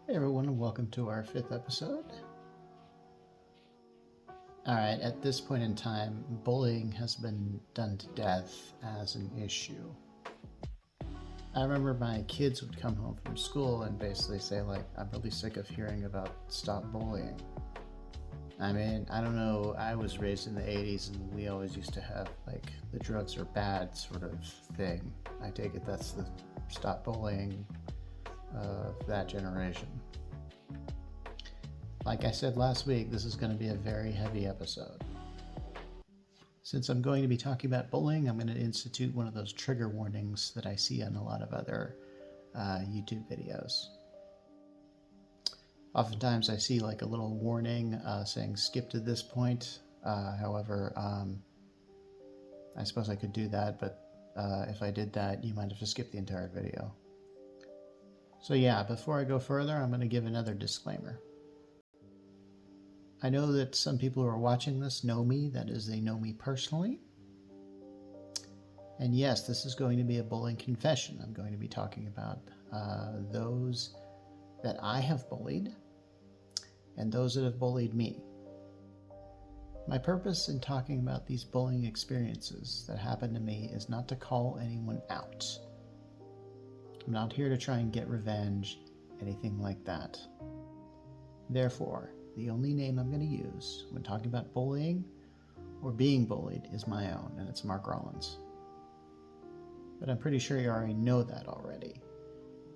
Hey everyone, and welcome to our 5th episode. Alright, at this point in time, bullying has been done to death as an issue. I remember my kids would come home from school and basically say, I'm really sick of hearing about stop bullying. I mean, I don't know, I was raised in the 80s and we always used to have, the drugs are bad sort of thing. I take it that's the stop bullying of that generation. Like I said last week, this is going to be a very heavy episode. Since I'm going to be talking about bullying, I'm going to institute one of those trigger warnings that I see on a lot of other YouTube videos. Oftentimes I see a little warning saying skip to this point. However, I suppose I could do that, but if I did that, you might have to skip the entire video. So yeah, before I go further, I'm going to give another disclaimer. I know that some people who are watching this know me, that is, they know me personally. And yes, this is going to be a bullying confession. I'm going to be talking about those that I have bullied and those that have bullied me. My purpose in talking about these bullying experiences that happened to me is not to call anyone out. I'm not here to try and get revenge, anything like that. Therefore, the only name I'm going to use when talking about bullying or being bullied is my own, and it's Mark Rollins. But I'm pretty sure you already know that already.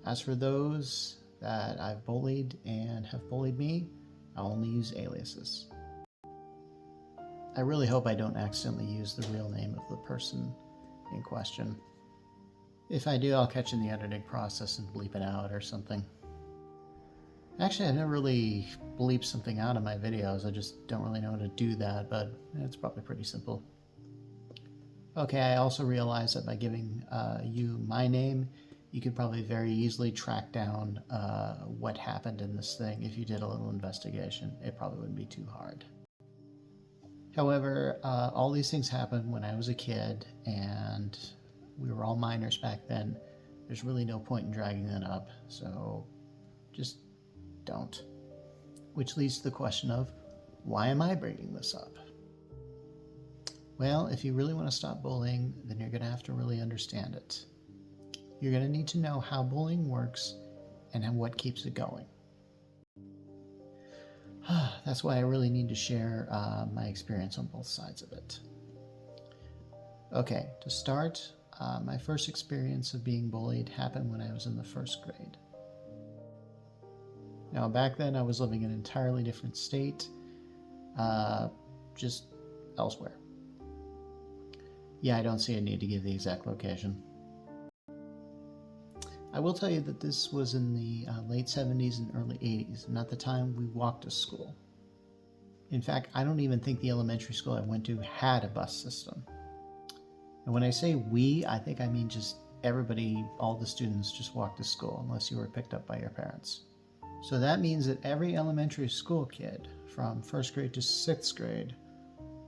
As for those that I've bullied and have bullied me, I'll only use aliases. I really hope I don't accidentally use the real name of the person in question. If I do, I'll catch in the editing process and bleep it out or something. Actually, I never really bleep something out of my videos. I just don't really know how to do that, but it's probably pretty simple. Okay, I also realized that by giving you my name, you could probably very easily track down what happened in this thing. If you did a little investigation, it probably wouldn't be too hard. However, all these things happened when I was a kid, and we were all minors back then. There's really no point in dragging that up, so just don't. Which leads to the question of, why am I bringing this up? Well, if you really want to stop bullying, then you're going to have to really understand it. You're going to need to know how bullying works and what keeps it going. That's why I really need to share my experience on both sides of it. Okay, to start, my first experience of being bullied happened when I was in the 1st grade. Now, back then I was living in an entirely different state, just elsewhere. Yeah, I don't see a need to give the exact location. I will tell you that this was in the late 70s and early 80s, and at the time we walked to school. In fact, I don't even think the elementary school I went to had a bus system. And when I say we, I think I mean just everybody, all the students just walked to school, unless you were picked up by your parents. So that means that every elementary school kid from 1st grade to 6th grade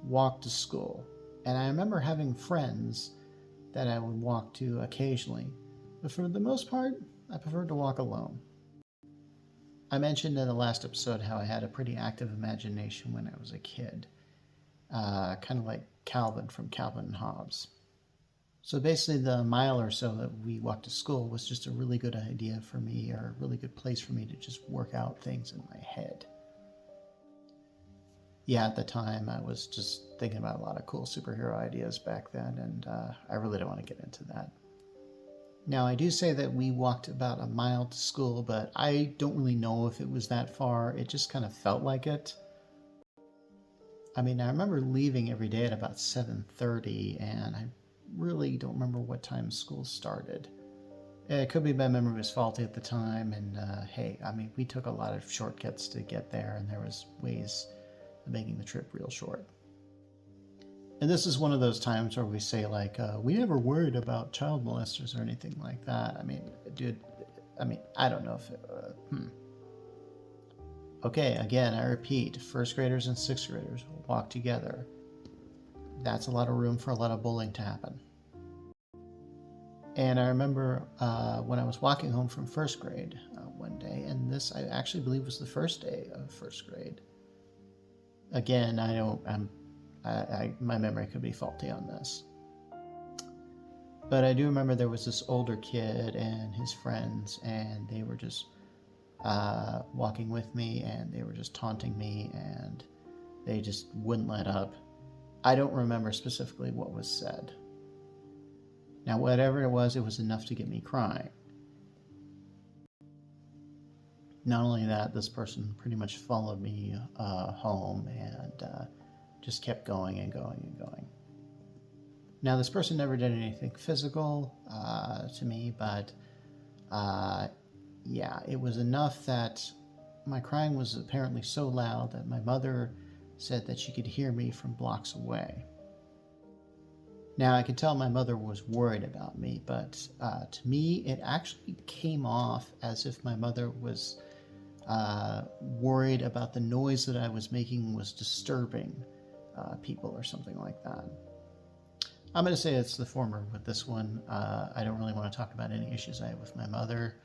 walked to school. And I remember having friends that I would walk to occasionally, but for the most part, I preferred to walk alone. I mentioned in the last episode how I had a pretty active imagination when I was a kid, kind of like Calvin from Calvin and Hobbes. So basically the mile or so that we walked to school was just a really good idea for me, or a really good place for me to just work out things in my head. Yeah, at the time I was just thinking about a lot of cool superhero ideas back then, and I really don't want to get into that. Now, I do say that we walked about a mile to school, but I don't really know if it was that far. It just kind of felt like it. I mean, I remember leaving every day at about 7:30, and I really don't remember what time school started. It could be my memory was faulty at the time, and hey, I mean, we took a lot of shortcuts to get there, and there was ways of making the trip real short. And this is one of those times where we say, we never worried about child molesters or anything like that. I mean, dude, I don't know if Okay, again, I repeat, 1st graders and 6th graders walk together. That's a lot of room for a lot of bullying to happen. And I remember when I was walking home from 1st grade one day, and this I actually believe was the first day of first grade. Again, my memory could be faulty on this. But I do remember there was this older kid and his friends, and they were just walking with me, and they were just taunting me, and they just wouldn't let up. I don't remember specifically what was said. Now, whatever it was enough to get me crying. Not only that, this person pretty much followed me home and just kept going and going and going. Now, this person never did anything physical to me, but yeah, it was enough that my crying was apparently so loud that my mother said that she could hear me from blocks away. Now, I could tell my mother was worried about me, but to me, it actually came off as if my mother was worried about the noise that I was making was disturbing people or something like that. I'm going to say it's the former with this one. I don't really want to talk about any issues I have with my mother.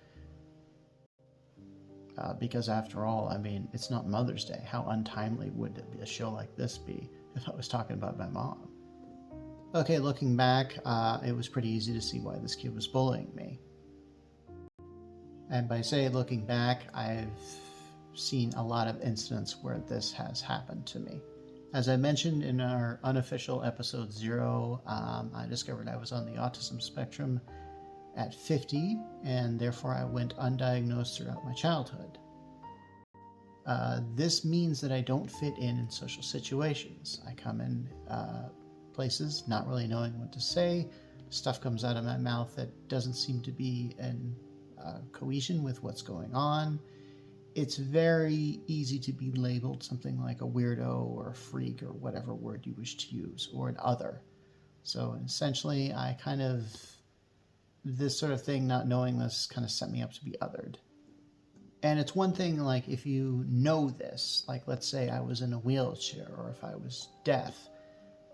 Because after all, I mean, it's not Mother's Day. How untimely would a show like this be if I was talking about my mom? Okay, looking back, it was pretty easy to see why this kid was bullying me. And by looking back, I've seen a lot of incidents where this has happened to me. As I mentioned in our unofficial episode 0, I discovered I was on the autism spectrum at 50, and therefore I went undiagnosed throughout my childhood. This means that I don't fit in social situations. I come in places not really knowing what to say. Stuff comes out of my mouth that doesn't seem to be in cohesion with what's going on. It's very easy to be labeled something like a weirdo or a freak or whatever word you wish to use, or an other. So essentially, this sort of thing, not knowing this, kind of set me up to be othered. And it's one thing, like, if you know this, like, let's say I was in a wheelchair, or if I was deaf,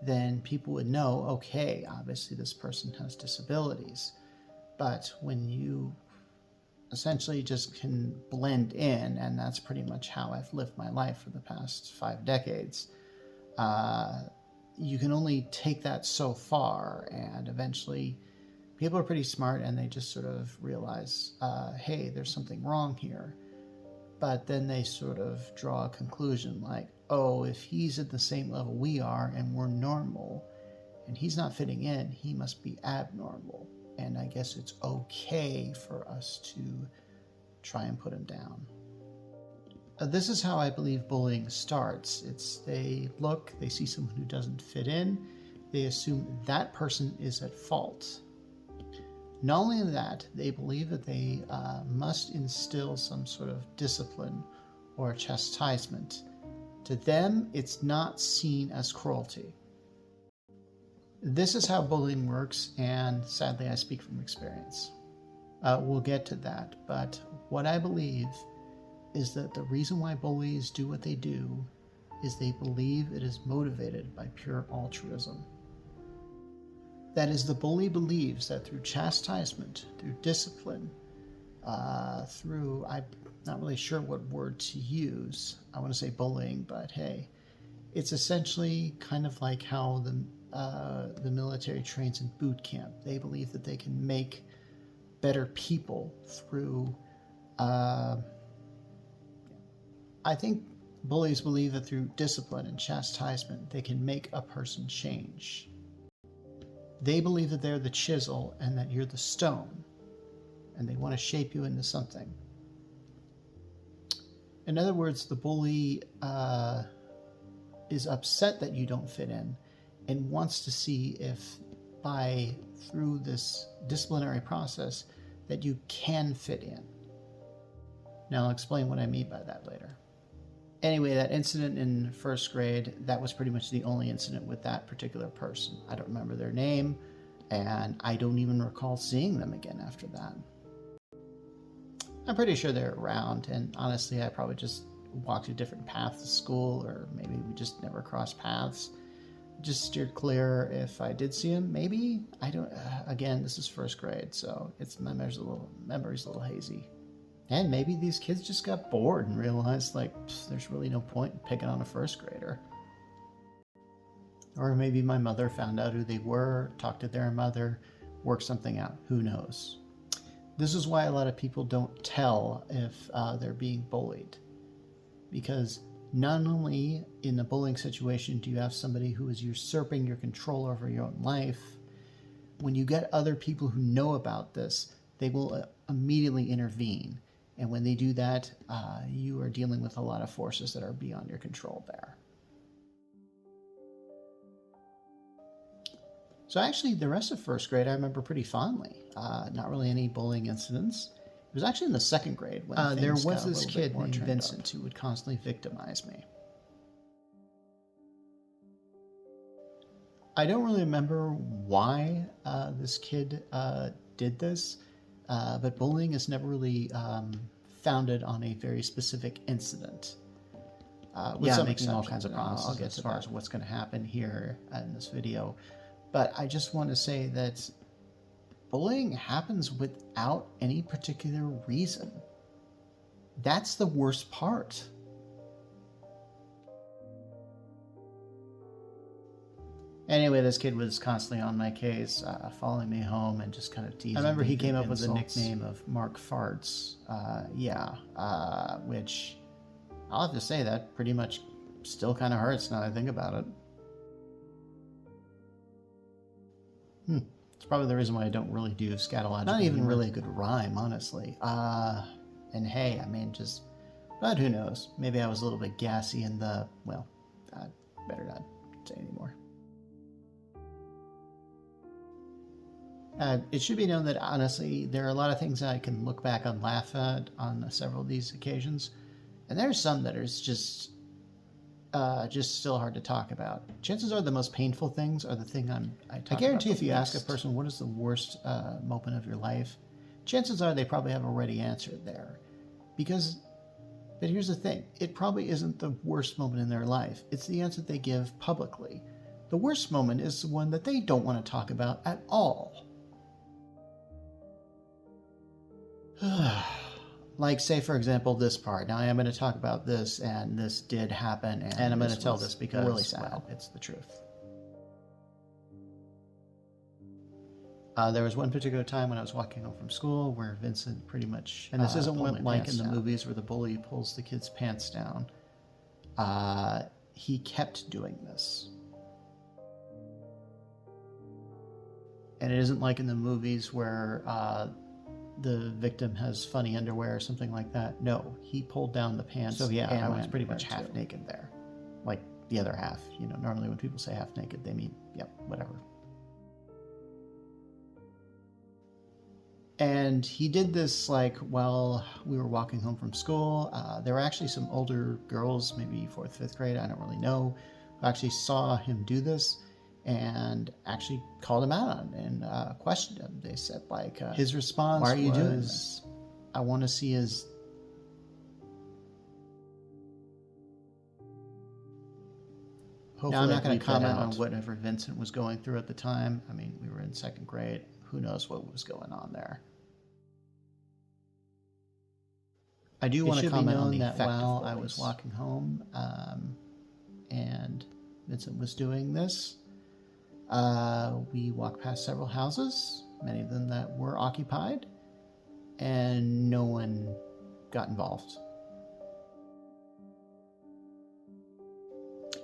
then people would know, okay, obviously this person has disabilities. But when you essentially just can blend in, and that's pretty much how I've lived my life for the past 5 decades, you can only take that so far, and eventually people are pretty smart and they just sort of realize, hey, there's something wrong here. But then they sort of draw a conclusion like, oh, if he's at the same level we are and we're normal and he's not fitting in, he must be abnormal. And I guess it's okay for us to try and put him down. This is how I believe bullying starts. They see someone who doesn't fit in, they assume that person is at fault. Not only that, they believe that they must instill some sort of discipline or chastisement. To them, it's not seen as cruelty. This is how bullying works, and sadly, I speak from experience. We'll get to that, but what I believe is that the reason why bullies do what they do is they believe it is motivated by pure altruism. That is, the bully believes that through chastisement, through discipline, I'm not really sure what word to use. I want to say bullying, but hey, it's essentially kind of like how the military trains in boot camp. They believe that they can make better people through. I think bullies believe that through discipline and chastisement, they can make a person change. They believe that they're the chisel and that you're the stone, and they want to shape you into something. In other words, the bully is upset that you don't fit in and wants to see if through this disciplinary process that you can fit in. Now I'll explain what I mean by that later. Anyway, that incident in first grade, that was pretty much the only incident with that particular person. I don't remember their name, and I don't even recall seeing them again after that. I'm pretty sure they're around, and honestly, I probably just walked a different path to school, or maybe we just never crossed paths. Just steered clear. If I did see him, maybe. I don't. Again, this is first grade, so my memory's a little hazy. And maybe these kids just got bored and realized, like, there's really no point in picking on a first grader. Or maybe my mother found out who they were, talked to their mother, worked something out. Who knows? This is why a lot of people don't tell if they're being bullied. Because not only in a bullying situation do you have somebody who is usurping your control over your own life, when you get other people who know about this, they will immediately intervene. And when they do that, you are dealing with a lot of forces that are beyond your control there. So actually, the rest of first grade I remember pretty fondly. Not really any bullying incidents. It was actually in the second grade when there was this kid named Vincent who would constantly victimize me. I don't really remember why this kid did this, but bullying is never really founded on a very specific incident. Yeah, making all kinds of promises I'll get as far as what's going to happen here in this video. But I just want to say that bullying happens without any particular reason. That's the worst part. Anyway, this kid was constantly on my case, following me home and just kind of teasing me. I remember he came up with the nickname of Mark Farts. Which I'll have to say that pretty much still kind of hurts now that I think about it. It's probably the reason why I don't really do scatological. Not even really a good rhyme, honestly. And hey, I mean, but who knows? Maybe I was a little bit gassy in the, well, I better not say anymore. It should be known that, honestly, there are a lot of things that I can look back and laugh at on several of these occasions. And there's some that are just still hard to talk about. Chances are the most painful things are the thing I guarantee if you ask a person what is the worst moment of your life, chances are they probably have already answered there. But here's the thing, it probably isn't the worst moment in their life. It's the answer they give publicly. The worst moment is the one that they don't want to talk about at all. Like, say, for example, this part. Now, I am going to talk about this, and this did happen, and I'm going to tell this because, really sad. Well, it's the truth. There was one particular time when I was walking home from school where Vincent pretty much, and this isn't what like in the movies where the bully pulls the kid's pants down. He kept doing this. And it isn't like in the movies where the victim has funny underwear or something like that. No, he pulled down the pants. So yeah, and I was pretty much half naked there. Like the other half. You know, normally when people say half naked, they mean, yep, whatever. And he did this like while we were walking home from school. There were actually some older girls, maybe 4th, 5th grade, I don't really know, who actually saw him do this and actually called him out on it and questioned him. They said, like, his response was, "Why are you doing this? I want to see his..." Hopefully now, I'm not going to comment on whatever Vincent was going through at the time. I mean, we were in 2nd grade. Who knows what was going on there. I do want to comment on that while I was walking home and Vincent was doing this, we walked past several houses, many of them that were occupied, and no one got involved.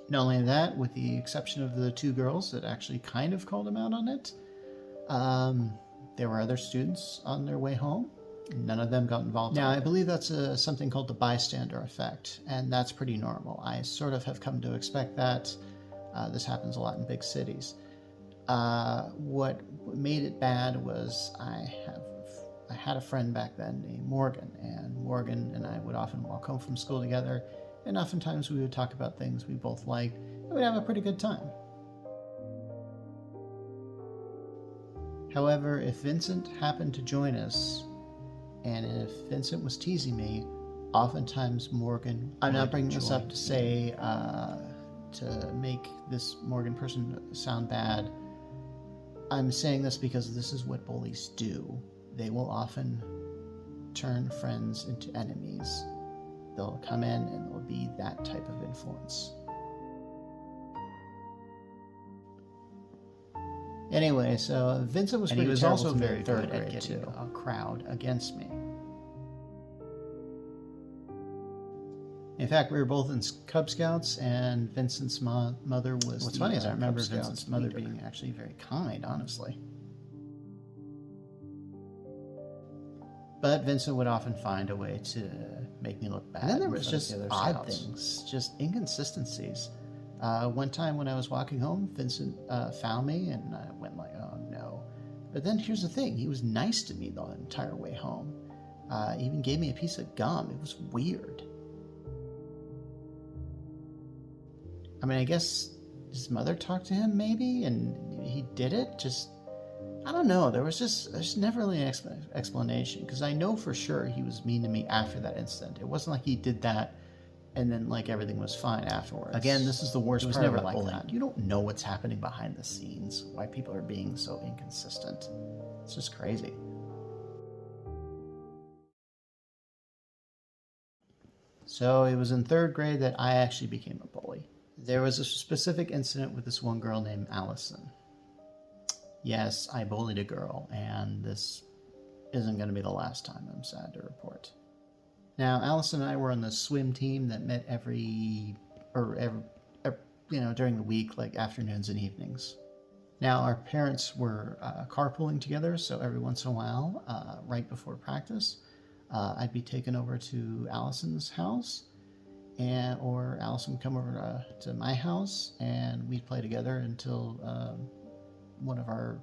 Not only that, with the exception of the 2 girls that actually kind of called him out on it, there were other students on their way home. None of them got involved. Now, I believe that's something called the bystander effect, and that's pretty normal. I sort of have come to expect that. This happens a lot in big cities. What made it bad was I had a friend back then named Morgan, and Morgan and I would often walk home from school together, and oftentimes we would talk about things we both liked, and we'd have a pretty good time. However, if Vincent happened to join us, and if Vincent was teasing me, oftentimes Morgan... I'm not bringing this up to say, to make this Morgan person sound bad. I'm saying this because this is what bullies do. They will often turn friends into enemies. They'll come in and they'll be that type of influence. Anyway, so Vincent was pretty terrible also very good at getting a crowd against me. In fact, we were both in Cub Scouts, and Vincent's mother was. What's funny is I remember Vincent's mother being actually very kind, honestly. But Vincent would often find a way to make me look bad. And then there was just odd things, just inconsistencies. One time when I was walking home, Vincent found me, and I went like, oh no. But then here's the thing, he was nice to me the entire way home. He even gave me a piece of gum. It was weird. I mean, I guess his mother talked to him maybe, and he did it. Just, I don't know. There's never really an explanation, because I know for sure he was mean to me after that incident. It wasn't like he did that and then like everything was fine afterwards. Again, this is the worst part of bullying. That. You don't know what's happening behind the scenes, why people are being so inconsistent. It's just crazy. So it was in 3rd grade that I actually became a bully. There was a specific incident with this one girl named Allison. Yes, I bullied a girl, and this isn't going to be the last time, I'm sad to report. Now, Allison and I were on the swim team that met every during the week, like afternoons and evenings. Now, our parents were carpooling together, so every once in a while, right before practice, I'd be taken over to Allison's house, or Allison would come over to my house, and we'd play together until one of our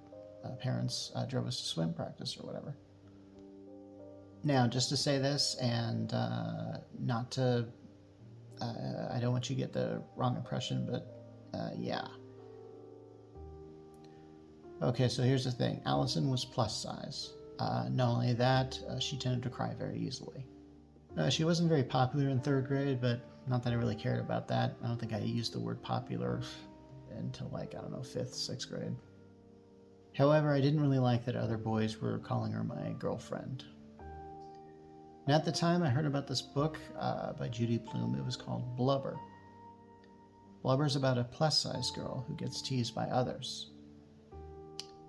parents drove us to swim practice or whatever. Now, just to say this, and not to, I don't want you to get the wrong impression, but yeah. Okay, so here's the thing. Allison was plus size. Not only that, she tended to cry very easily. She wasn't very popular in 3rd grade, but not that I really cared about that. I don't think I used the word popular until 5th, 6th grade. However, I didn't really like that other boys were calling her my girlfriend. And at the time, I heard about this book by Judy Blume. It was called Blubber. Blubber's about a plus-size girl who gets teased by others.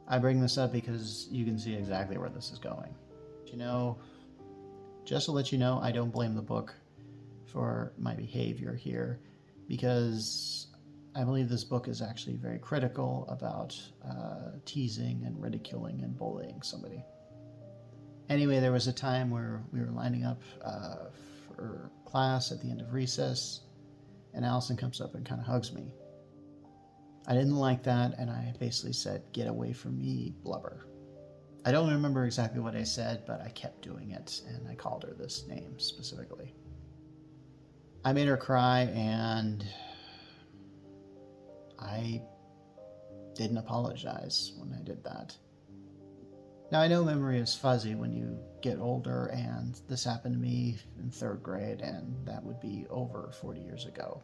I bring this up because you can see exactly where this is going. Just to let you know, I don't blame the book for my behavior here, because I believe this book is actually very critical about teasing and ridiculing and bullying somebody. Anyway, there was a time where we were lining up for class at the end of recess, and Allison comes up and kind of hugs me. I didn't like that, and I basically said, "Get away from me, Blubber." I don't remember exactly what I said, but I kept doing it, and I called her this name specifically. I made her cry, and I didn't apologize when I did that. Now, I know memory is fuzzy when you get older, and this happened to me in 3rd grade, and that would be over 40 years ago.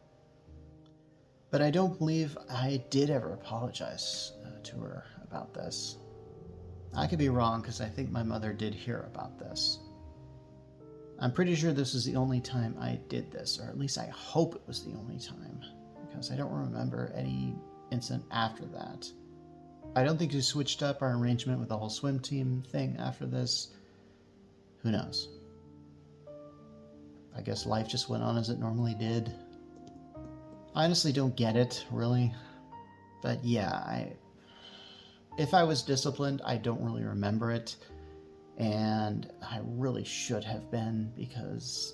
But I don't believe I did ever apologize to her about this. I could be wrong, because I think my mother did hear about this. I'm pretty sure this is the only time I did this, or at least I hope it was the only time, because I don't remember any incident after that. I don't think we switched up our arrangement with the whole swim team thing after this. Who knows? I guess life just went on as it normally did. I honestly don't get it, really. But yeah, if I was disciplined, I don't really remember it. And I really should have been, because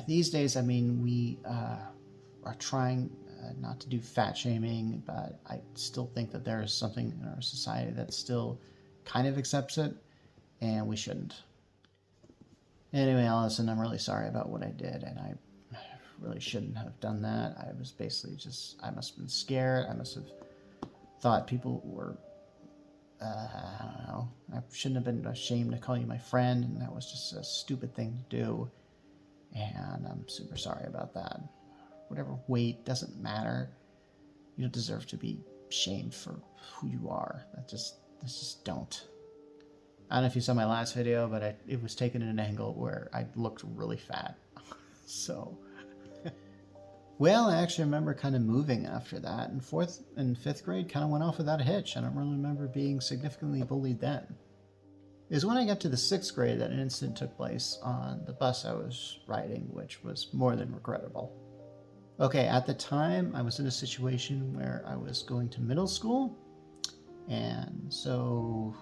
these days, I mean, we are trying not to do fat shaming, but I still think that there is something in our society that still kind of accepts it, and we shouldn't. Anyway, Allison, I'm really sorry about what I did, and I really shouldn't have done that. I was basically I must have been scared. I must have thought people were, I don't know. I shouldn't have been ashamed to call you my friend, and that was just a stupid thing to do, and I'm super sorry about that. Whatever weight, doesn't matter. You don't deserve to be shamed for who you are. That's just don't. I don't know if you saw my last video, but it was taken at an angle where I looked really fat. So, well, I actually remember kind of moving after that. And fourth and fifth grade kind of went off without a hitch. I don't really remember being significantly bullied then. It was when I got to the sixth grade that an incident took place on the bus I was riding, which was more than regrettable. Okay, at the time, I was in a situation where I was going to middle school, and so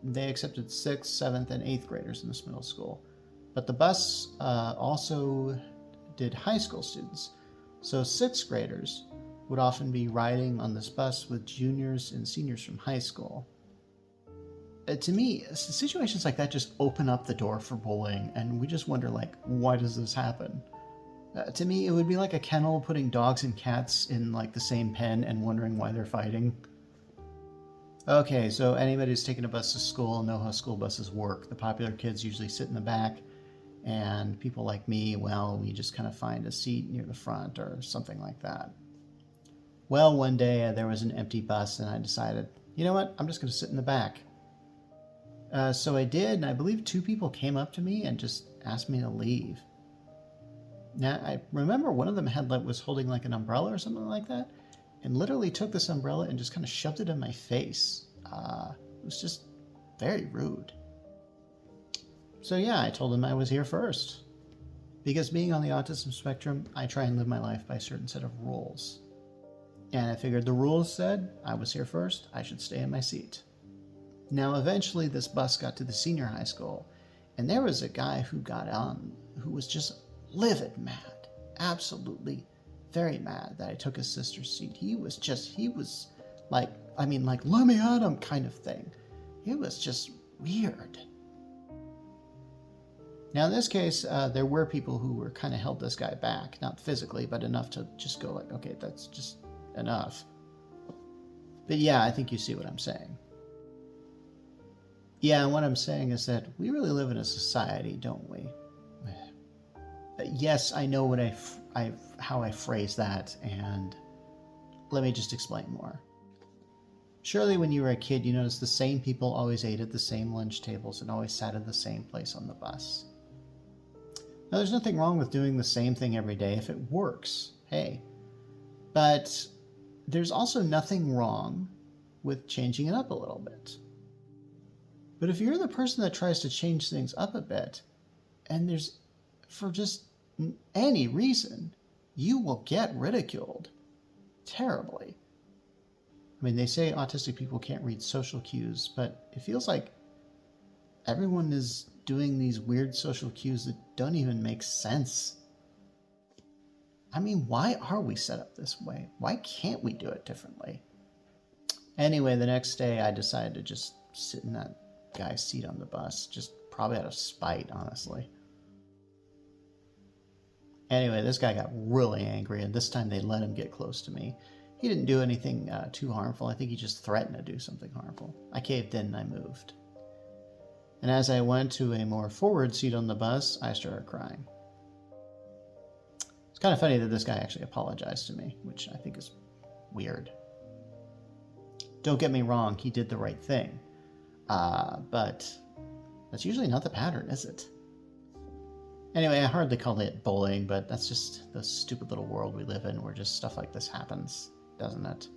they accepted 6th, 7th, and 8th graders in this middle school. But the bus also did high school students. So 6th graders would often be riding on this bus with juniors and seniors from high school. To me, situations like that just open up the door for bullying, and we just wonder, like, why does this happen? To me, it would be like a kennel putting dogs and cats in, like, the same pen and wondering why they're fighting. Okay, so anybody who's taking a bus to school know how school buses work. The popular kids usually sit in the back, and people like me, well, we just kind of find a seat near the front or something like that. Well, one day there was an empty bus, and I decided, you know what, I'm just going to sit in the back. So I did, and I believe 2 people came up to me and just asked me to leave. Now, I remember one of them was holding like an umbrella or something like that, and literally took this umbrella and just kind of shoved it in my face. It was just very rude. So yeah, I told him I was here first. Because being on the autism spectrum, I try and live my life by a certain set of rules. And I figured the rules said I was here first, I should stay in my seat. Now, eventually this bus got to the senior high school, and there was a guy who got on who was just livid mad, absolutely very mad that I took his sister's seat. He was like, let me at him kind of thing. It was just weird. Now, in this case, there were people who were kind of held this guy back, not physically, but enough to just go like, okay, that's just enough. But yeah, I think you see what I'm saying. Yeah, and what I'm saying is that we really live in a society, don't we? Yes, I know what how I phrase that, and let me just explain more. Surely when you were a kid, you noticed the same people always ate at the same lunch tables and always sat in the same place on the bus. Now, there's nothing wrong with doing the same thing every day if it works. Hey. But there's also nothing wrong with changing it up a little bit. But if you're the person that tries to change things up a bit, and there's, for just any reason, you will get ridiculed terribly. I mean, they say autistic people can't read social cues, but it feels like everyone is doing these weird social cues that don't even make sense. I mean, why are we set up this way? Why can't we do it differently? Anyway, the next day I decided to just sit in that guy's seat on the bus, just probably out of spite, honestly. Anyway, this guy got really angry, and this time they let him get close to me. He didn't do anything too harmful. I think he just threatened to do something harmful. I caved in and I moved. And as I went to a more forward seat on the bus, I started crying. It's kind of funny that this guy actually apologized to me, which I think is weird. Don't get me wrong, he did the right thing. But that's usually not the pattern, is it? Anyway, I hardly call it bullying, but that's just the stupid little world we live in where just stuff like this happens, doesn't it?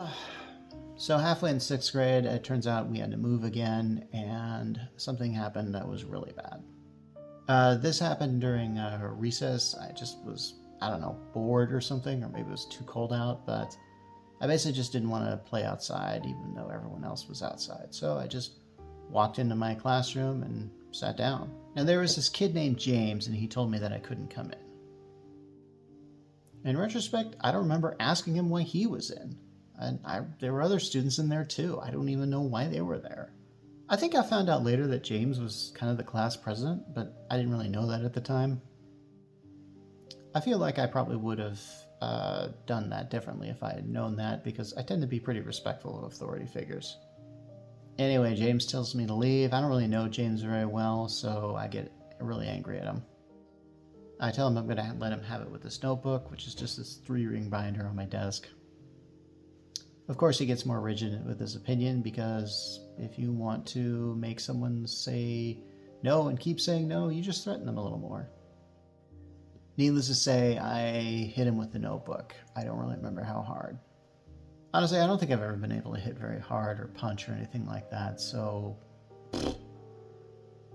So halfway in 6th grade, it turns out we had to move again, and something happened that was really bad. This happened during recess. I just was, I don't know, bored or something, or maybe it was too cold out, but I basically just didn't want to play outside, even though everyone else was outside. So I just walked into my classroom and sat down. Now there was this kid named James, and he told me that I couldn't come in. In retrospect, I don't remember asking him why he was in. And there were other students in there too. I don't even know why they were there. I think I found out later that James was kind of the class president, but I didn't really know that at the time. I feel like I probably would have done that differently if I had known that, because I tend to be pretty respectful of authority figures. Anyway, James tells me to leave. I don't really know James very well, so I get really angry at him. I tell him I'm going to let him have it with this notebook, which is just this 3-ring binder on my desk. Of course, he gets more rigid with his opinion, because if you want to make someone say no and keep saying no, you just threaten them a little more. Needless to say, I hit him with the notebook. I don't really remember how hard. Honestly, I don't think I've ever been able to hit very hard or punch or anything like that, so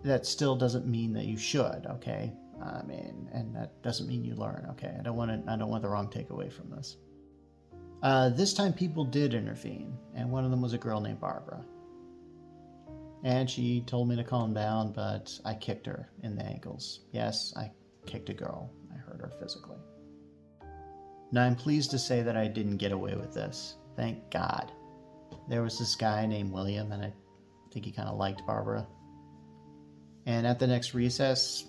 that still doesn't mean that you should, okay? I mean, and that doesn't mean you learn, okay? I don't want the wrong takeaway from this. This time people did intervene, and one of them was a girl named Barbara. And she told me to calm down, but I kicked her in the ankles. Yes, I kicked a girl. I hurt her physically. Now I'm pleased to say that I didn't get away with this. Thank God. There was this guy named William, and I think he kind of liked Barbara. And at the next recess,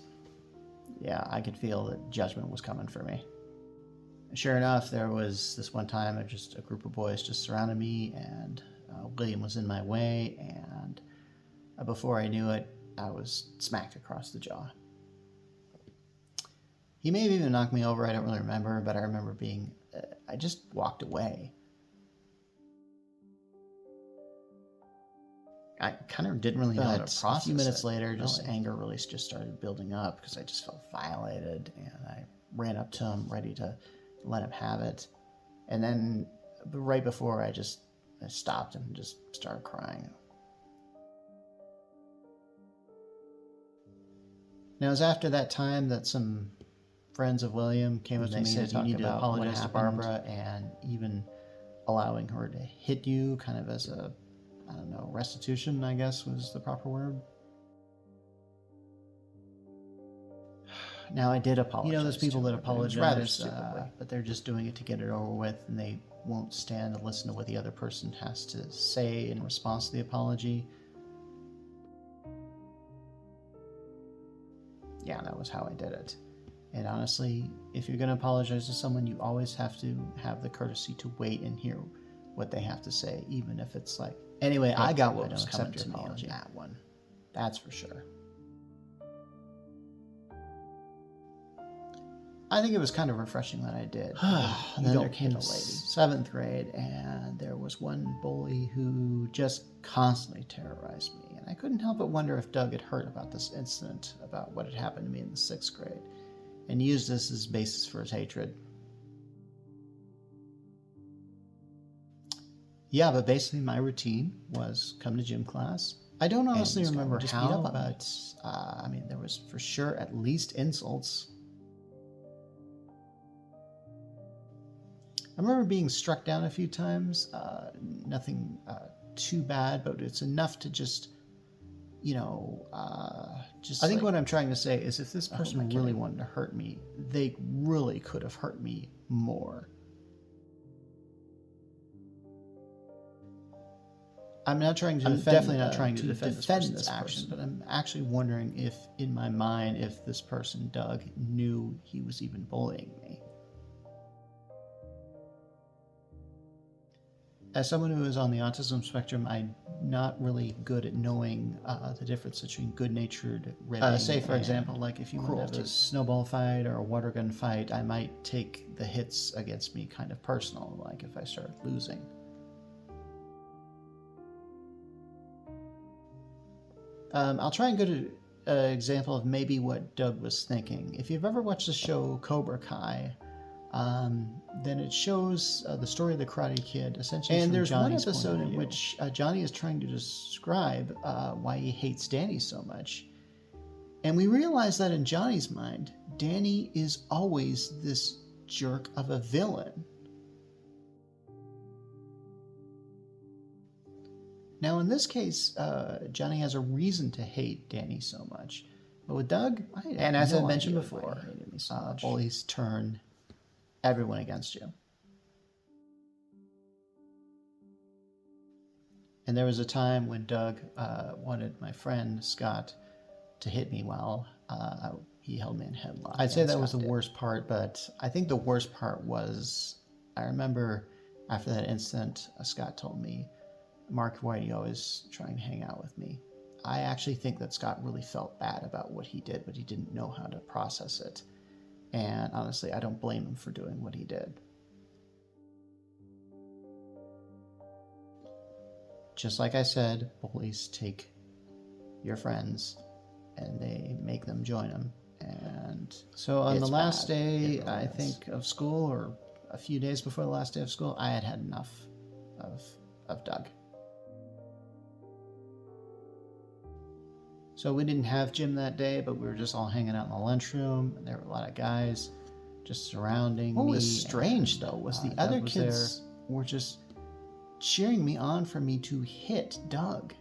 yeah, I could feel that judgment was coming for me. Sure enough, there was this one time just a group of boys just surrounded me, and William was in my way, and before I knew it, I was smacked across the jaw. He may have even knocked me over, I don't really remember, but I remember I just walked away. I kind of didn't really know how to process it. A few minutes later, anger really just started building up, because I just felt violated, and I ran up to him, ready to let him have it. And then right before I stopped and just started crying. Now, it was after that time that some friends of William came up to me and said, you need to apologize to Barbara, and even allowing her to hit you kind of as a, I don't know, restitution, I guess was the proper word. Now, I did apologize. You know, there's people that apologize rather stupidly, but they're just doing it to get it over with, and they won't stand to listen to what the other person has to say in response to the apology. Yeah, that was how I did it. And honestly, if you're going to apologize to someone, you always have to have the courtesy to wait and hear what they have to say, even if it's like, anyway, I got what was coming to me on that one. That's for sure. I think it was kind of refreshing that I did. And then there came the lady, 7th grade, and there was one bully who just constantly terrorized me. And I couldn't help but wonder if Doug had heard about this incident, about what had happened to me in the 6th grade, and used this as basis for his hatred. Yeah, but basically my routine was come to gym class. I don't honestly remember how, but I mean, there was for sure at least insults. I remember being struck down a few times, nothing too bad, but it's enough to just, you know, I think what I'm trying to say is if this person really wanted to hurt me, they really could have hurt me more. I'm definitely not trying to defend this action, but I'm actually wondering if, in my mind, if this person, Doug, knew he was even bullying me. As someone who is on the autism spectrum, I'm not really good at knowing the difference between good-natured ribbing. Say, for example, like if you want to have a snowball fight or a water gun fight, I might take the hits against me kind of personal, like if I start losing. I'll try and go to an example of maybe what Doug was thinking. If you've ever watched the show Cobra Kai, then it shows the story of the Karate Kid, essentially. And there's one episode in which Johnny is trying to describe why he hates Danny so much. And we realize that in Johnny's mind, Danny is always this jerk of a villain. Now, in this case, Johnny has a reason to hate Danny so much. But with Doug, and as I mentioned before, bullies turn everyone against you. And there was a time when Doug wanted my friend Scott to hit me while he held me in headlock. I'd say that was the worst part, but I think the worst part was, I remember after that incident, Scott told me, Mark, why are you always trying to hang out with me? I actually think that Scott really felt bad about what he did, but he didn't know how to process it. And honestly, I don't blame him for doing what he did. just like I said, bullies take your friends and they make them join them. And so on the last day, I think, of school, or a few days before the last day of school, I had had enough of Doug. So we didn't have gym that day, but we were just all hanging out in the lunchroom, and there were a lot of guys just surrounding me. What was strange, though, was the other kids were just cheering me on for me to hit Doug.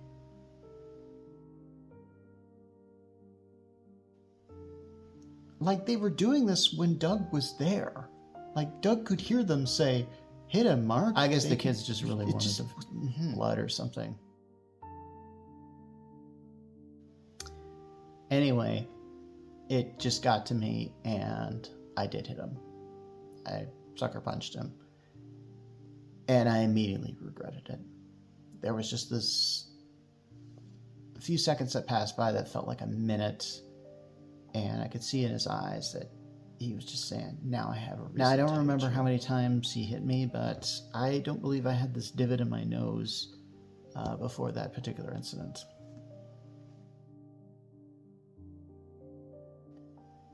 Like, they were doing this when Doug was there. Like, Doug could hear them say, "Hit him, Mark." I guess the kids just really wanted blood or something. Anyway, it just got to me, and I did hit him. I sucker punched him. And I immediately regretted it. There was just a few seconds that passed by that felt like a minute, and I could see in his eyes that he was just saying, now I have a reason. Now, I don't remember how many times he hit me, but I don't believe I had this divot in my nose before that particular incident.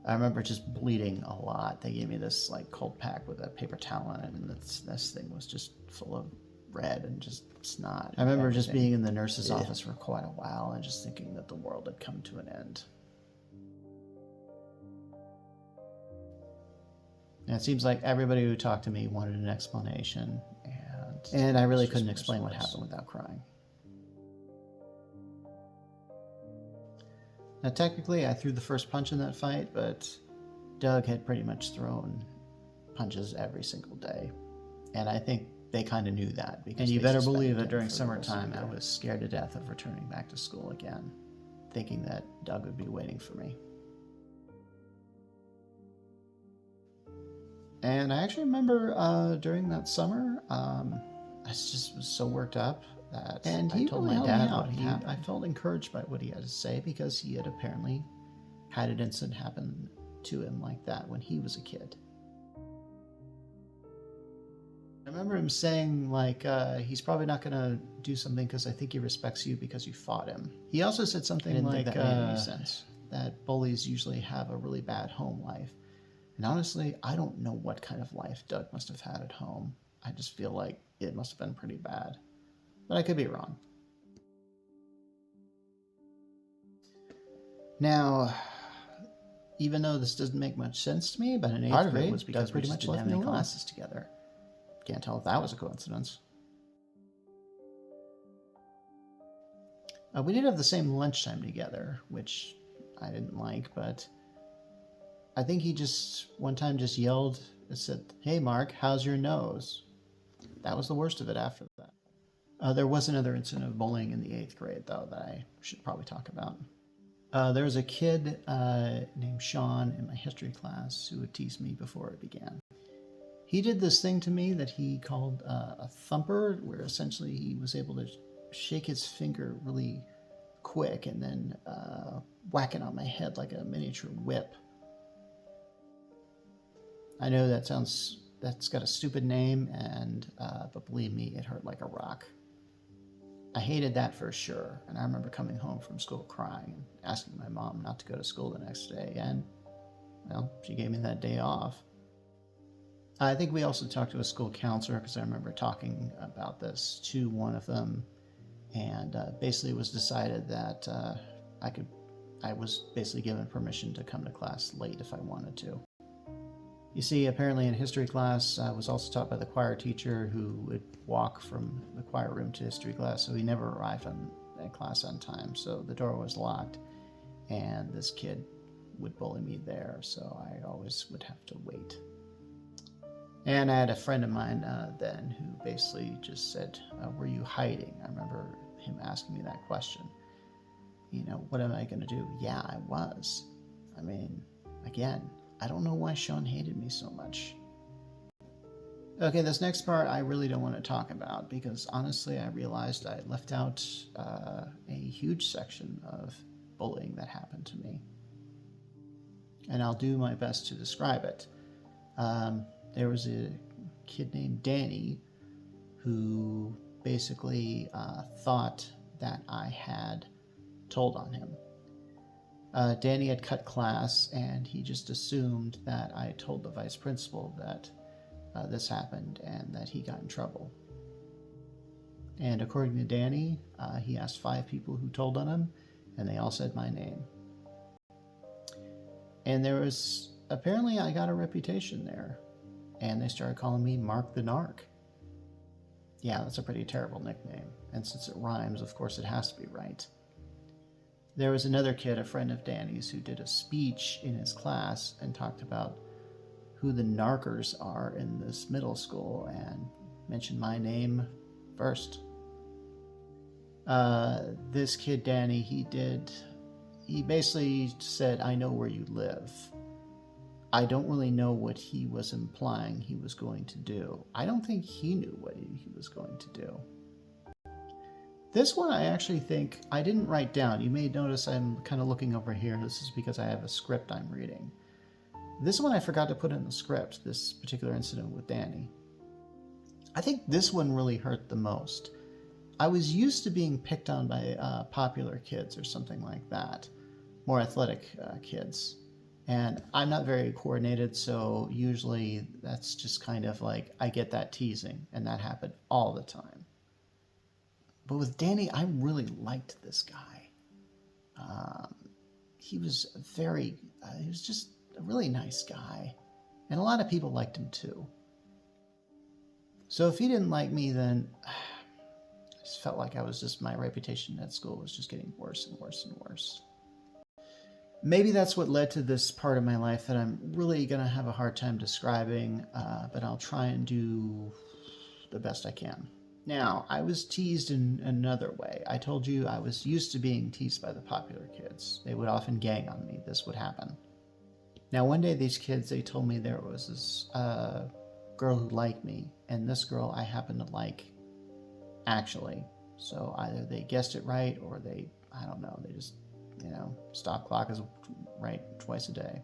I remember just bleeding a lot. They gave me this like cold pack with a paper towel on it, and this thing was just full of red and just snot. I remember just being in the nurse's office for quite a while and just thinking that the world had come to an end. And it seems like everybody who talked to me wanted an explanation, and I really couldn't explain what happened without crying. Now, technically, I threw the first punch in that fight, but Doug had pretty much thrown punches every single day. And I think they kind of knew that. Because and you better believe that during summertime, I was scared to death of returning back to school again, thinking that Doug would be waiting for me. And I actually remember during that summer, I just was so worked up. And I told my dad what happened. I felt encouraged by what he had to say, because he had apparently had an incident happen to him like that when he was a kid. I remember him saying, like, he's probably not going to do something because I think he respects you because you fought him. He also said something like, that made any sense, that bullies usually have a really bad home life. And honestly, I don't know what kind of life Doug must have had at home. I just feel like it must have been pretty bad. But I could be wrong. Now, even though this doesn't make much sense to me, but in 8th grade was because we pretty much didn't have any classes together. Can't tell if that was a coincidence. We did have the same lunchtime together, which I didn't like, but I think he just one time just yelled and said, "Hey, Mark, how's your nose?" That was the worst of it after that. There was another incident of bullying in the 8th grade, though, that I should probably talk about. There was a kid named Sean in my history class who would tease me before it began. He did this thing to me that he called a thumper, where essentially he was able to shake his finger really quick and then whack it on my head like a miniature whip. I know that's got a stupid name, but believe me, it hurt like a rock. I hated that for sure, and I remember coming home from school crying and asking my mom not to go to school the next day, and, well, she gave me that day off. I think we also talked to a school counselor, because I remember talking about this to one of them, and basically it was decided that I was basically given permission to come to class late if I wanted to. You see, apparently in history class, I was also taught by the choir teacher, who would walk from the choir room to history class, so he never arrived at class on time. So the door was locked, and this kid would bully me there, so I always would have to wait. And I had a friend of mine then who basically just said, "Were you hiding?" I remember him asking me that question. You know, what am I going to do? Yeah, I was. I mean, again, I don't know why Sean hated me so much. Okay, this next part I really don't want to talk about, because honestly I realized I left out a huge section of bullying that happened to me. And I'll do my best to describe it. There was a kid named Danny who basically thought that I had told on him. Danny had cut class, and he just assumed that I told the vice principal that this happened and that he got in trouble. And according to Danny, he asked 5 people who told on him, and they all said my name. And apparently I got a reputation there, and they started calling me Mark the Narc. Yeah, that's a pretty terrible nickname, and since it rhymes, of course it has to be right. There was another kid, a friend of Danny's, who did a speech in his class and talked about who the narkers are in this middle school and mentioned my name first. This kid, Danny, he basically said, I know where you live. I don't really know what he was implying he was going to do. I don't think he knew what he was going to do. This one I actually think I didn't write down. You may notice I'm kind of looking over here. This is because I have a script I'm reading. This one I forgot to put in the script, this particular incident with Danny. I think this one really hurt the most. I was used to being picked on by popular kids or something like that, more athletic kids. And I'm not very coordinated, so usually that's just kind of like I get that teasing, and that happened all the time. But with Danny, I really liked this guy. He was just a really nice guy, and a lot of people liked him too. So if he didn't like me, then I just felt like my reputation at school was just getting worse and worse and worse. Maybe that's what led to this part of my life that I'm really going to have a hard time describing, but I'll try and do the best I can. Now, I was teased in another way. I told you I was used to being teased by the popular kids. They would often gang on me. This would happen. Now, one day these kids, they told me there was this girl who liked me, and this girl I happened to like, actually. So either they guessed it right, or I don't know, they just, stop clock is right twice a day.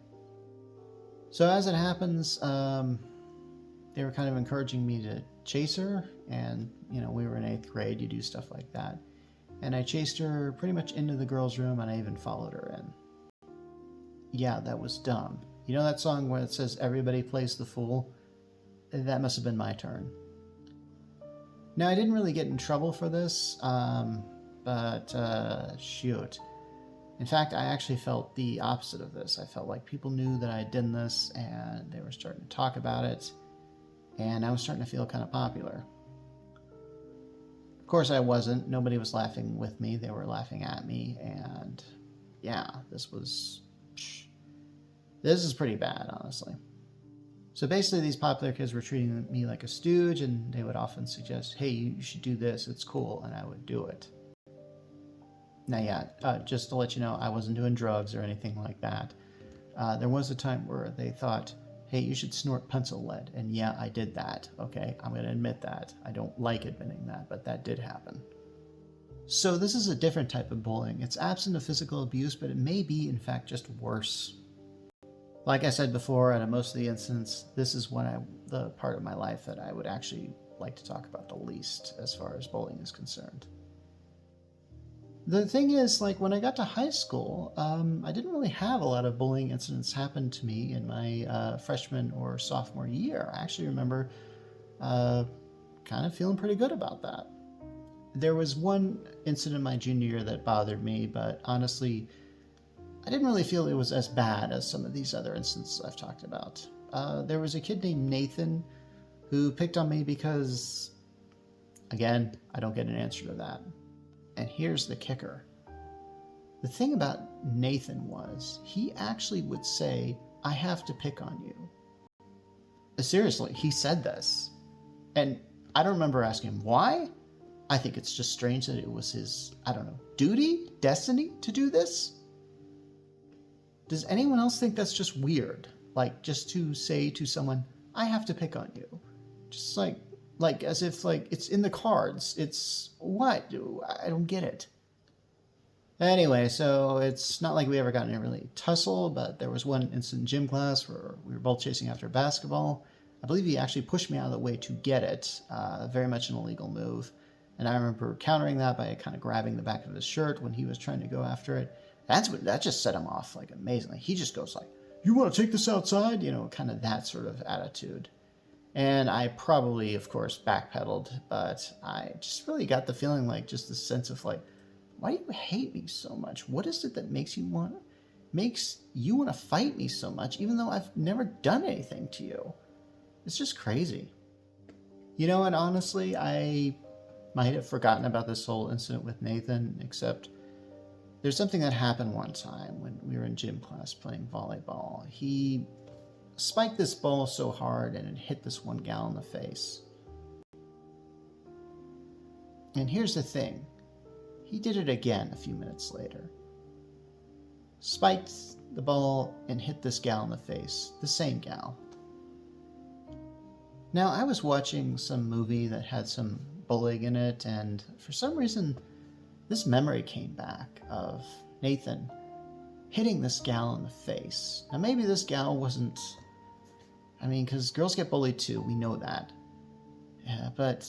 So as it happens, they were kind of encouraging me to chase her, and we were in 8th grade, you do stuff like that, and I chased her pretty much into the girls' room, and I even followed her in. Yeah, that was dumb. You know that song where it says everybody plays the fool? That must have been my turn. Now, I didn't really get in trouble for this, but shoot. In fact, I actually felt the opposite of this. I felt like people knew that I had done this, and they were starting to talk about it, and I was starting to feel kind of popular. Of course, I wasn't. Nobody was laughing with me. They were laughing at me, and yeah, this is pretty bad, honestly. So basically, these popular kids were treating me like a stooge, and they would often suggest, hey, you should do this, it's cool, and I would do it. Now, yeah, just to let you know, I wasn't doing drugs or anything like that. There was a time where they thought, hey, you should snort pencil lead, and yeah, I did that, okay? I'm going to admit that. I don't like admitting that, but that did happen. So this is a different type of bullying. It's absent of physical abuse, but it may be, in fact, just worse. Like I said before, out of most of the incidents, this is the part of my life that I would actually like to talk about the least as far as bullying is concerned. The thing is, like, when I got to high school, I didn't really have a lot of bullying incidents happen to me in my freshman or sophomore year. I actually remember kind of feeling pretty good about that. There was one incident my junior year that bothered me, but honestly, I didn't really feel it was as bad as some of these other instances I've talked about. There was a kid named Nathan who picked on me because, again, I don't get an answer to that. And here's the kicker. The thing about Nathan was he actually would say, I have to pick on you. Seriously, he said this. And I don't remember asking him why. I think it's just strange that it was his, duty, destiny to do this. Does anyone else think that's just weird? Like, just to say to someone, I have to pick on you. Just like as if it's in the cards. It's what? I don't get it. Anyway, so it's not like we ever got in a really tussle, but there was one instant in gym class where we were both chasing after basketball. I believe he actually pushed me out of the way to get it, very much an illegal move. And I remember countering that by kind of grabbing the back of his shirt when he was trying to go after it. That just set him off like amazingly. He just goes like, "You want to take this outside?" Kind of that sort of attitude. And I probably, of course, backpedaled, but I just really got the feeling like just the sense of like, why do you hate me so much? What is it that makes you want to fight me so much, even though I've never done anything to you? It's just crazy. And honestly, I might have forgotten about this whole incident with Nathan, except there's something that happened one time when we were in gym class playing volleyball. He spiked this ball so hard and it hit this one gal in the face. And here's the thing. He did it again a few minutes later. Spiked the ball and hit this gal in the face. The same gal. Now, I was watching some movie that had some bullying in it, and for some reason, this memory came back of Nathan hitting this gal in the face. Now, maybe this gal wasn't... because girls get bullied too, we know that. Yeah, but...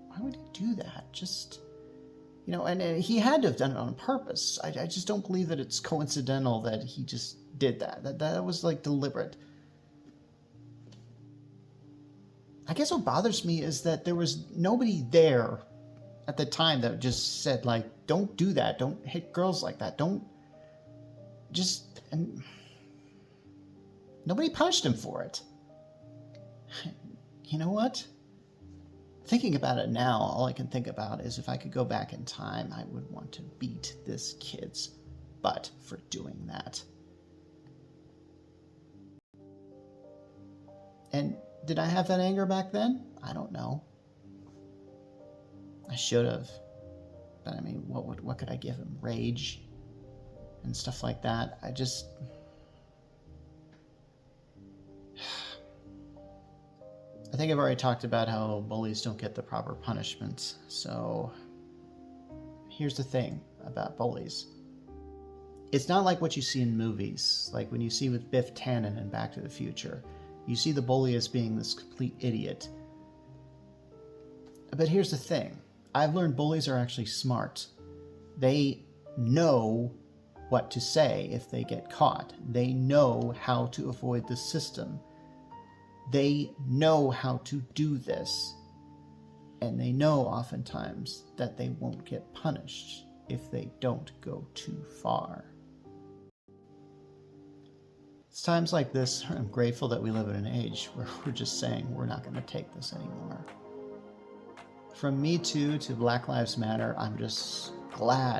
why would he do that? Just... and he had to have done it on purpose. I just don't believe that it's coincidental that he just did that. That was, deliberate. I guess what bothers me is that there was nobody there at the time that just said, don't do that. Don't hit girls like that. Don't just... And nobody punished him for it. You know what? Thinking about it now, all I can think about is if I could go back in time, I would want to beat this kid's butt for doing that. And did I have that anger back then? I don't know. I should have. But what could I give him? Rage and stuff like that. I think I've already talked about how bullies don't get the proper punishment. So here's the thing about bullies. It's not like what you see in movies, like when you see with Biff Tannen in Back to the Future. You see the bully as being this complete idiot. But here's the thing. I've learned bullies are actually smart. They know what to say if they get caught. They know how to avoid the system. They know how to do this. And they know oftentimes that they won't get punished if they don't go too far. It's times like this I'm grateful that we live in an age where we're just saying we're not going to take this anymore. From Me Too to Black Lives Matter, I'm just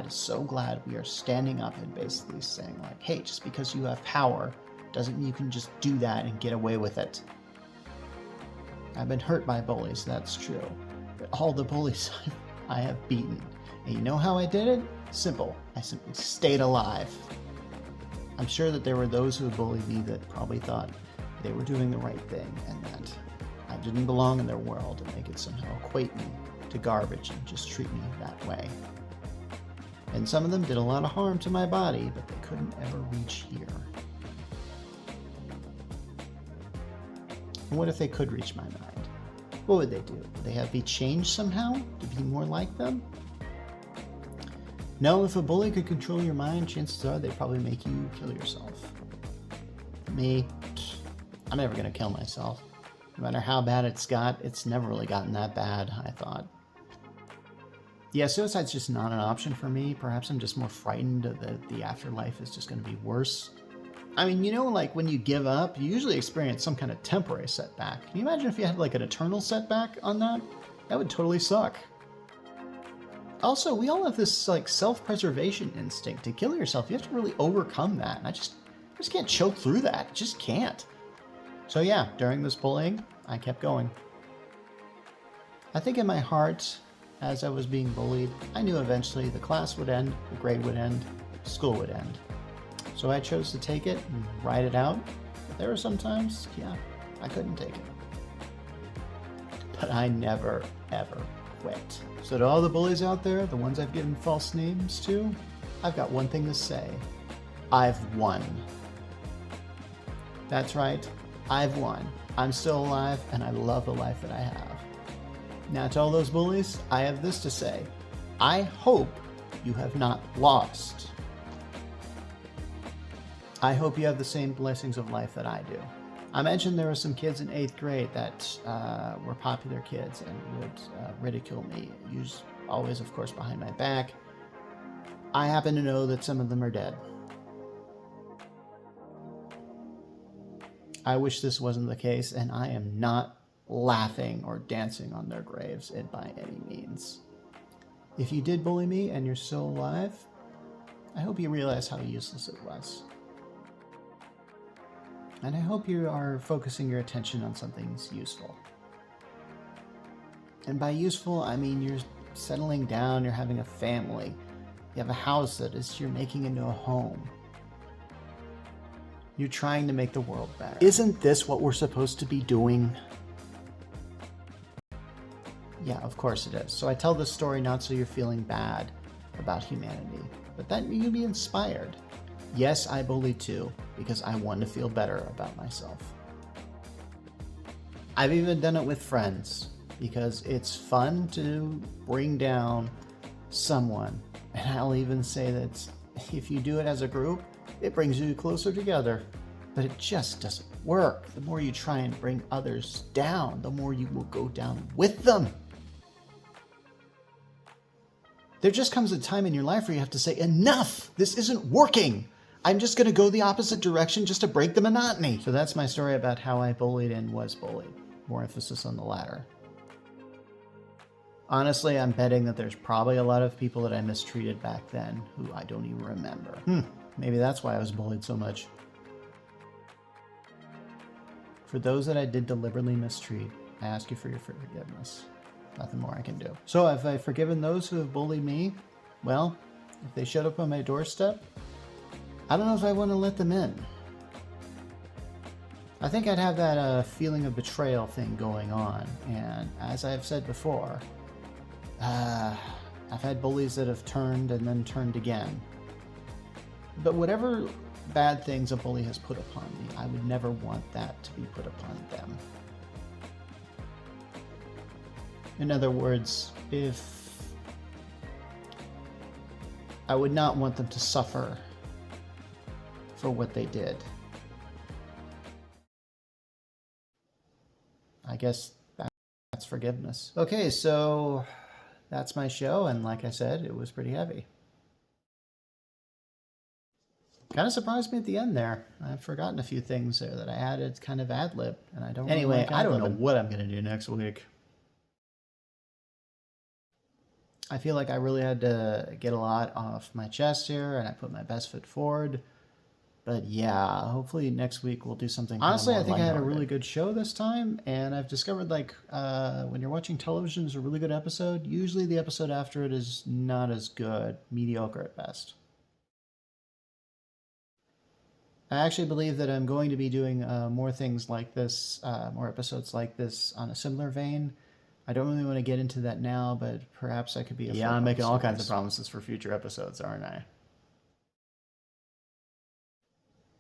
so glad we are standing up and basically saying hey, just because you have power doesn't mean you can just do that and get away with it. I've been hurt by bullies, that's true. But all the bullies I have beaten. And you know how I did it? Simple. I simply stayed alive. I'm sure that there were those who bullied me that probably thought they were doing the right thing and that I didn't belong in their world and they could somehow equate me to garbage and just treat me that way. And some of them did a lot of harm to my body, but they couldn't ever reach here. And what if they could reach my mind? What would they do? Would they be changed somehow to be more like them? No, if a bully could control your mind, chances are they'd probably make you kill yourself. Me, I'm never going to kill myself. No matter how bad it's got, it's never really gotten that bad, I thought. Yeah, suicide's just not an option for me. Perhaps I'm just more frightened that the afterlife is just going to be worse. When you give up, you usually experience some kind of temporary setback. Can you imagine if you had an eternal setback on that? That would totally suck. Also, we all have this self-preservation instinct. To kill yourself, you have to really overcome that. And I just can't choke through that. Just can't. So yeah, during this bullying, I kept going. I think in my heart, as I was being bullied, I knew eventually the class would end, the grade would end, school would end. So I chose to take it and ride it out. But there were some times, I couldn't take it. But I never, ever quit. So to all the bullies out there, the ones I've given false names to, I've got one thing to say. I've won. That's right, I've won. I'm still alive, and I love the life that I have. Now, to all those bullies, I have this to say. I hope you have not lost. I hope you have the same blessings of life that I do. I mentioned there were some kids in 8th grade that were popular kids and would ridicule me, always, of course, behind my back. I happen to know that some of them are dead. I wish this wasn't the case, and I am not laughing or dancing on their graves by any means. If you did bully me and you're still alive, I hope you realize how useless it was. And I hope you are focusing your attention on something useful. And by useful, I mean you're settling down, you're having a family, you have a house you're making into a home. You're trying to make the world better. Isn't this what we're supposed to be doing? Yeah, of course it is. So I tell this story not so you're feeling bad about humanity, but that you be inspired. Yes, I bullied too, because I want to feel better about myself. I've even done it with friends, because it's fun to bring down someone. And I'll even say that if you do it as a group, it brings you closer together. But it just doesn't work. The more you try and bring others down, the more you will go down with them. There just comes a time in your life where you have to say, enough! This isn't working! I'm just going to go the opposite direction just to break the monotony. So that's my story about how I bullied and was bullied. More emphasis on the latter. Honestly, I'm betting that there's probably a lot of people that I mistreated back then who I don't even remember. Maybe that's why I was bullied so much. For those that I did deliberately mistreat, I ask you for your forgiveness. Nothing more I can do. So have I forgiven those who have bullied me? Well, if they showed up on my doorstep, I don't know if I want to let them in. I think I'd have that feeling of betrayal thing going on. And as I've said before, I've had bullies that have turned and then turned again. But whatever bad things a bully has put upon me, I would never want that to be put upon them. In other words, I would not want them to suffer for what they did. I guess that's forgiveness. Okay, so that's my show, and like I said, it was pretty heavy. Kind of surprised me at the end there. I've forgotten a few things there that I added kind of ad-lib, and I don't Anyway, really I don't know what I'm going to do next week. I feel like I really had to get a lot off my chest here, and I put my best foot forward. But yeah, hopefully next week we'll do something. Honestly, I think I had a really good show this time, and I've discovered when you're watching television is a really good episode. Usually the episode after it is not as good, mediocre at best. I actually believe that I'm going to be doing more things like this, more episodes like this on a similar vein. I don't really want to get into that now, but perhaps I could be Yeah, I'm making all kinds of promises for future episodes, aren't I?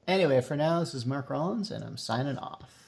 Anyway, for now, this is Mark Rollins, and I'm signing off.